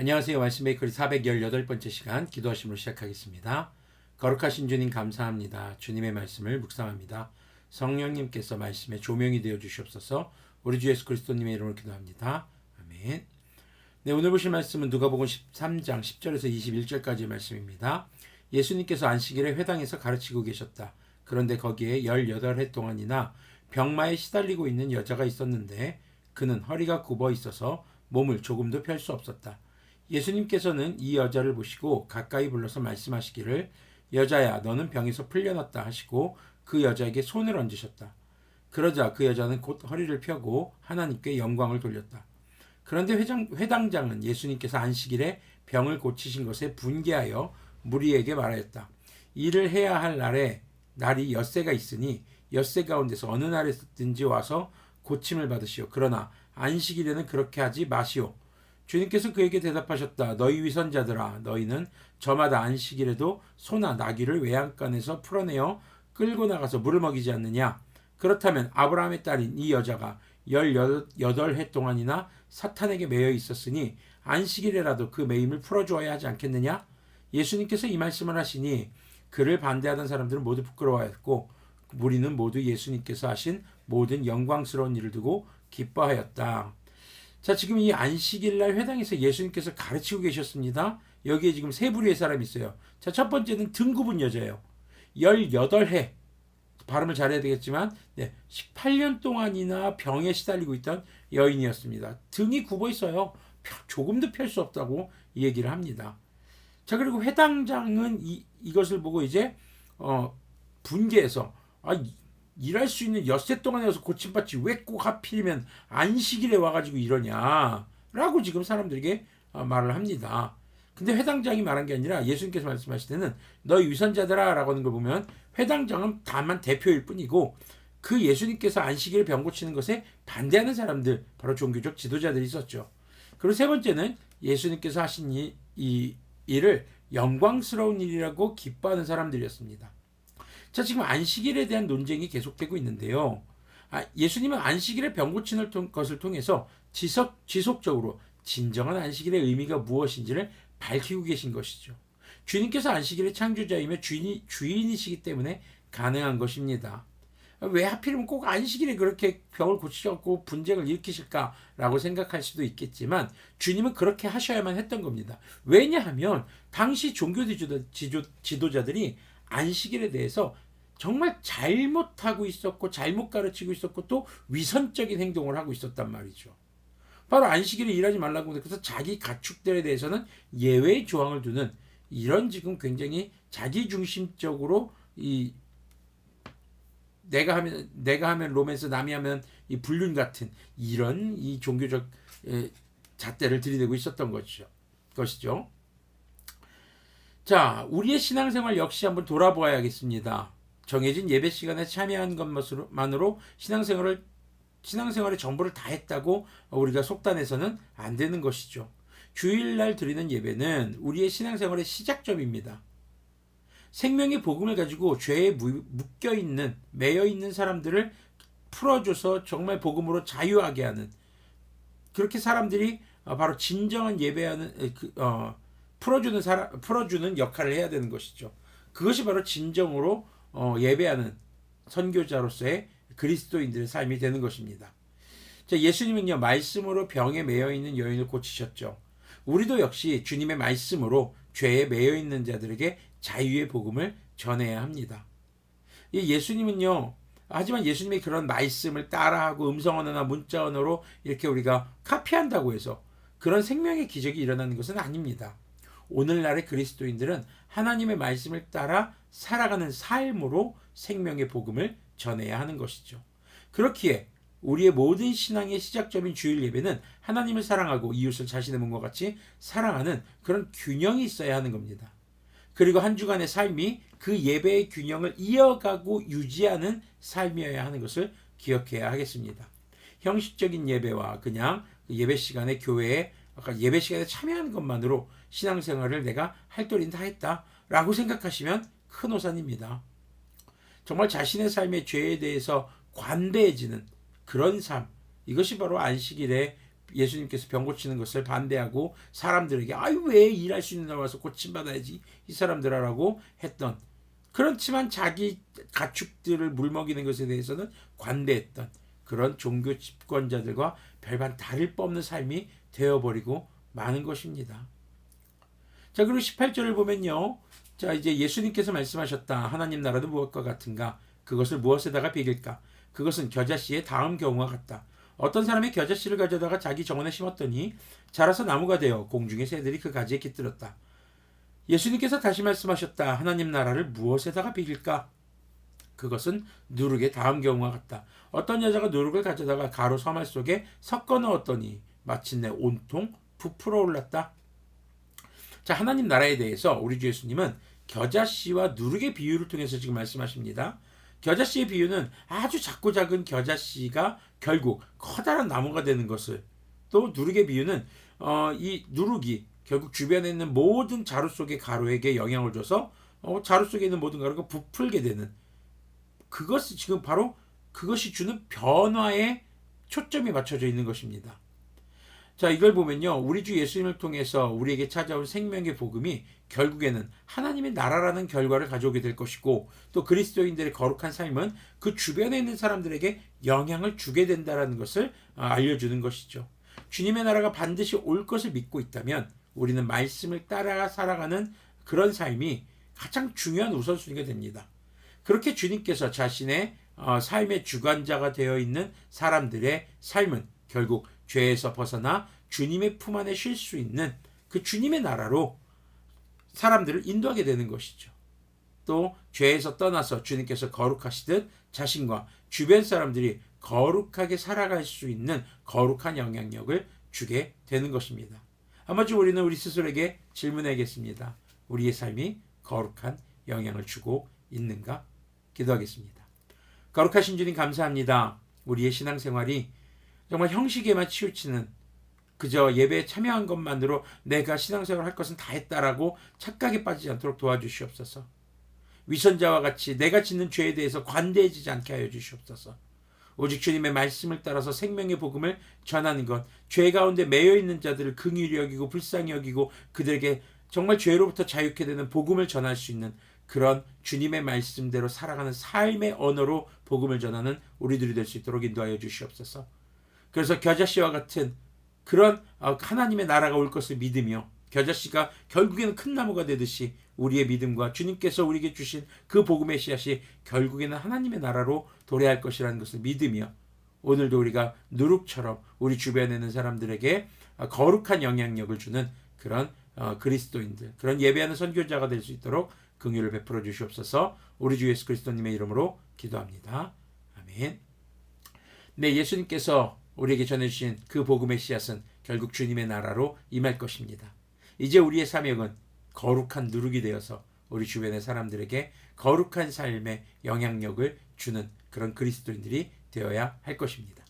안녕하세요. 말씀 메이커리 418번째 시간 기도하심으로 시작하겠습니다. 거룩하신 주님 감사합니다. 주님의 말씀을 묵상합니다. 성령님께서 말씀에 조명이 되어 주시옵소서. 우리 주 예수 그리스도님의 이름으로 기도합니다. 아멘. 네, 오늘 보실 말씀은 누가복음 13장 10절에서 21절까지의 말씀입니다. 예수님께서 안식일에 회당에서 가르치고 계셨다. 그런데 거기에 18해 동안이나 병마에 시달리고 있는 여자가 있었는데 그는 허리가 굽어 있어서 몸을 조금도 펼 수 없었다. 예수님께서는 이 여자를 보시고 가까이 불러서 말씀하시기를 여자야 너는 병에서 풀려났다 하시고 그 여자에게 손을 얹으셨다. 그러자 그 여자는 곧 허리를 펴고 하나님께 영광을 돌렸다. 그런데 회당장은 예수님께서 안식일에 병을 고치신 것에 분개하여 무리에게 말하였다. 일을 해야 할 날이 엿새가 있으니 엿새 가운데서 어느 날에든지 와서 고침을 받으시오. 그러나 안식일에는 그렇게 하지 마시오. 주님께서 그에게 대답하셨다. 너희 위선자들아 너희는 저마다 안식일에도 소나 나귀를 외양간에서 풀어내어 끌고 나가서 물을 먹이지 않느냐. 그렇다면 아브라함의 딸인 이 여자가 18해 동안이나 사탄에게 매여 있었으니 안식일에라도 그 매임을 풀어주어야 하지 않겠느냐. 예수님께서 이 말씀을 하시니 그를 반대하던 사람들은 모두 부끄러워하였고 무리는 모두 예수님께서 하신 모든 영광스러운 일을 두고 기뻐하였다. 자, 지금 이 안식일날 회당에서 예수님께서 가르치고 계셨습니다. 여기에 지금 세 부류의 사람이 있어요. 자, 첫 번째는 등 굽은 여자예요. 18해 발음을 잘해야 되겠지만 18년 동안이나 병에 시달리고 있던 여인이었습니다. 등이 굽어 있어요. 조금도 펼 수 없다고 이 얘기를 합니다. 자, 그리고 회당장은 이것을 보고 이제 분개해서 일할 수 있는 엿새 동안에 와서 고침받지 왜 꼭 하필이면 안식일에 와가지고 이러냐 라고 지금 사람들에게 말을 합니다. 근데 회당장이 말한 게 아니라 예수님께서 말씀하실 때는 너희 위선자들아 라고 하는 걸 보면 회당장은 다만 대표일 뿐이고 그 예수님께서 안식일에 병 고치는 것에 반대하는 사람들 바로 종교적 지도자들이 있었죠. 그리고 세 번째는 예수님께서 하신 이 일을 영광스러운 일이라고 기뻐하는 사람들이었습니다. 자, 지금 안식일에 대한 논쟁이 계속되고 있는데요. 예수님은 안식일에 병 고치는 것을 통해서 지속적으로 진정한 안식일의 의미가 무엇인지를 밝히고 계신 것이죠. 주님께서 안식일의 창조자이며 주인이시기 때문에 가능한 것입니다. 왜 하필이면 꼭 안식일에 그렇게 병을 고치셨고 분쟁을 일으키실까라고 생각할 수도 있겠지만 주님은 그렇게 하셔야만 했던 겁니다. 왜냐하면 당시 종교 지도자들이 안식일에 대해서 정말 잘못하고 있었고 잘못 가르치고 있었고 또 위선적인 행동을 하고 있었단 말이죠. 바로 안식일에 일하지 말라고 하는데 그래서 자기 가축들에 대해서는 예외의 조항을 두는 이런 지금 굉장히 자기중심적으로 내가 하면 로맨스 남이 하면 이 불륜 같은 이런 이 종교적 잣대를 들이대고 있었던 것이죠. 자, 우리의 신앙생활 역시 한번 돌아보아야겠습니다. 정해진 예배 시간에 참여한 것만으로 신앙생활의 전부를 다 했다고 우리가 속단해서는 안 되는 것이죠. 주일날 드리는 예배는 우리의 신앙생활의 시작점입니다. 생명의 복음을 가지고 죄에 매여 있는 사람들을 풀어줘서 정말 복음으로 자유하게 하는 그렇게 사람들이 바로 진정한 예배하는 풀어주는 역할을 해야 되는 것이죠. 그것이 바로 진정으로 예배하는 선교자로서의 그리스도인들의 삶이 되는 것입니다. 자, 예수님은요 말씀으로 병에 매여 있는 여인을 고치셨죠. 우리도 역시 주님의 말씀으로 죄에 매여 있는 자들에게 자유의 복음을 전해야 합니다. 하지만 예수님의 그런 말씀을 따라하고 음성 언어나 문자 언어로 이렇게 우리가 카피한다고 해서 그런 생명의 기적이 일어나는 것은 아닙니다. 오늘날의 그리스도인들은 하나님의 말씀을 따라 살아가는 삶으로 생명의 복음을 전해야 하는 것이죠. 그렇기에 우리의 모든 신앙의 시작점인 주일 예배는 하나님을 사랑하고 이웃을 자신의 몸과 같이 사랑하는 그런 균형이 있어야 하는 겁니다. 그리고 한 주간의 삶이 그 예배의 균형을 이어가고 유지하는 삶이어야 하는 것을 기억해야 하겠습니다. 형식적인 예배와 그냥 예배 시간에 예배 시간에 참여하는 것만으로 신앙생활을 내가 할 도리는 다 했다라고 생각하시면 큰 오산입니다. 정말 자신의 삶의 죄에 대해서 관대해지는 그런 삶, 이것이 바로 안식일에 예수님께서 병 고치는 것을 반대하고 사람들에게 아유 왜 일할 수 있는 날 와서 고침받아야지 이 사람들아라고 했던, 그렇지만 자기 가축들을 물먹이는 것에 대해서는 관대했던 그런 종교 집권자들과 별반 다를 바 없는 삶이 되어버리고 마는 것입니다. 자, 그리고 18절을 보면요. 자, 이제 예수님께서 말씀하셨다. 하나님 나라는 무엇과 같은가? 그것을 무엇에다가 비길까? 그것은 겨자씨의 다음 경우와 같다. 어떤 사람이 겨자씨를 가져다가 자기 정원에 심었더니 자라서 나무가 되어 공중의 새들이 그 가지에 깃들었다. 예수님께서 다시 말씀하셨다. 하나님 나라를 무엇에다가 비길까? 그것은 누룩의 다음 경우와 같다. 어떤 여자가 누룩을 가져다가 가루 서말 속에 섞어 넣었더니 마침내 온통 부풀어 올랐다. 자, 하나님 나라에 대해서 우리 주 예수님은 겨자씨와 누룩의 비유를 통해서 지금 말씀하십니다. 겨자씨의 비유는 아주 작고 작은 겨자씨가 결국 커다란 나무가 되는 것을, 또 누룩의 비유는 이 누룩이 결국 주변에 있는 모든 자루 속의 가루에게 영향을 줘서 자루 속에 있는 모든 가루가 부풀게 되는, 그것이 지금 바로 그것이 주는 변화에 초점이 맞춰져 있는 것입니다. 자, 이걸 보면요. 우리 주 예수님을 통해서 우리에게 찾아온 생명의 복음이 결국에는 하나님의 나라라는 결과를 가져오게 될 것이고, 또 그리스도인들의 거룩한 삶은 그 주변에 있는 사람들에게 영향을 주게 된다는 것을 알려주는 것이죠. 주님의 나라가 반드시 올 것을 믿고 있다면 우리는 말씀을 따라 살아가는 그런 삶이 가장 중요한 우선순위가 됩니다. 그렇게 주님께서 자신의 삶의 주관자가 되어 있는 사람들의 삶은 결국 죄에서 벗어나 주님의 품 안에 쉴 수 있는 그 주님의 나라로 사람들을 인도하게 되는 것이죠. 또 죄에서 떠나서 주님께서 거룩하시듯 자신과 주변 사람들이 거룩하게 살아갈 수 있는 거룩한 영향력을 주게 되는 것입니다. 아마도 우리는 우리 스스로에게 질문하겠습니다. 우리의 삶이 거룩한 영향을 주고 있는가? 기도하겠습니다. 거룩하신 주님 감사합니다. 우리의 신앙생활이 정말 형식에만 치우치는, 그저 예배에 참여한 것만으로 내가 신앙생활을 할 것은 다 했다라고 착각에 빠지지 않도록 도와주시옵소서. 위선자와 같이 내가 짓는 죄에 대해서 관대해지지 않게 하여 주시옵소서. 오직 주님의 말씀을 따라서 생명의 복음을 전하는 것, 죄 가운데 매여 있는 자들을 긍휼히 여기고 불쌍히 여기고 그들에게 정말 죄로부터 자유케 되는 복음을 전할 수 있는 그런 주님의 말씀대로 살아가는 삶의 언어로 복음을 전하는 우리들이 될 수 있도록 인도하여 주시옵소서. 그래서 겨자씨와 같은 그런 하나님의 나라가 올 것을 믿으며 겨자씨가 결국에는 큰 나무가 되듯이 우리의 믿음과 주님께서 우리에게 주신 그 복음의 씨앗이 결국에는 하나님의 나라로 도래할 것이라는 것을 믿으며 오늘도 우리가 누룩처럼 우리 주변에 있는 사람들에게 거룩한 영향력을 주는 그런 그리스도인들, 그런 예배하는 선교자가 될 수 있도록 긍휼을 베풀어 주시옵소서. 우리 주 예수 그리스도님의 이름으로 기도합니다. 아멘. 네, 예수님께서 우리에게 전해주신 그 복음의 씨앗은 결국 주님의 나라로 임할 것입니다. 이제 우리의 사명은 거룩한 누룩이 되어서 우리 주변의 사람들에게 거룩한 삶의 영향력을 주는 그런 그리스도인들이 되어야 할 것입니다.